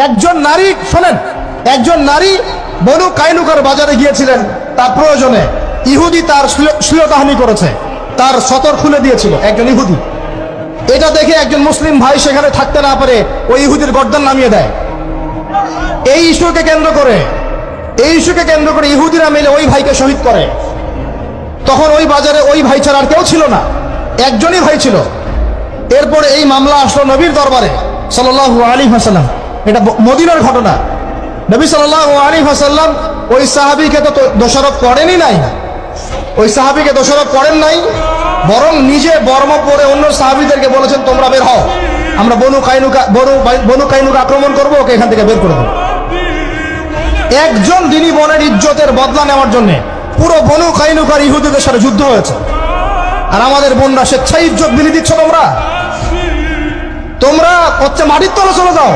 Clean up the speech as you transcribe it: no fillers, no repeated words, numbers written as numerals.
একজন নারী, শোনেন, একজন নারী বনু কাইনুকার বাজারে গিয়েছিলেন তার প্রয়োজনে। ইহুদি তার শ্লীলতাহানি করেছে, তার সতর খুলে দিয়েছিল একজন ইহুদি। এটা দেখে একজন মুসলিম ভাই সেখানে থাকতে না পারে ওই ইহুদির গর্দান নামিয়ে দেয়। এই ইস্যুকে কেন্দ্র করে ইহুদিরা মিলে ওই ভাইকে শহীদ করে। তখন ওই বাজারে ওই ভাই ছাড়া আর কেউ ছিল না, একজনই ভাই ছিল। এরপরে এই মামলা আসলো নবীর দরবারে সাল্লাল্লাহু আলাইহি ওয়াসাল্লাম। এটা মদিনার ঘটনা। নবী সাল্লাল্লাহু আলাইহি ওয়াসাল্লাম ওই সাহাবীকে তো দোষারোপ করেনই নাই, ওই সাহাবীকে দোষারোপ করেন নাই, বরং নিজে বর্ম পরে অন্য সাহাবীদেরকে বলেছেন তোমরা বের হও, আমরা বনু কাইনুকা আক্রমণ করবো, ওকে এখান থেকে বের করে দেবো। একজন দিনী বোনের ইজ্জতের বদলা নেওয়ার জন্য পুরো বনু কাইনুকার ইহুদিদের সাথে যুদ্ধ হয়েছে। আর আমাদের বোনরা স্বেচ্ছায় ইজ্জত বিলি দিচ্ছ, তোমরা হচ্ছে মাটির তলে চলে যাও।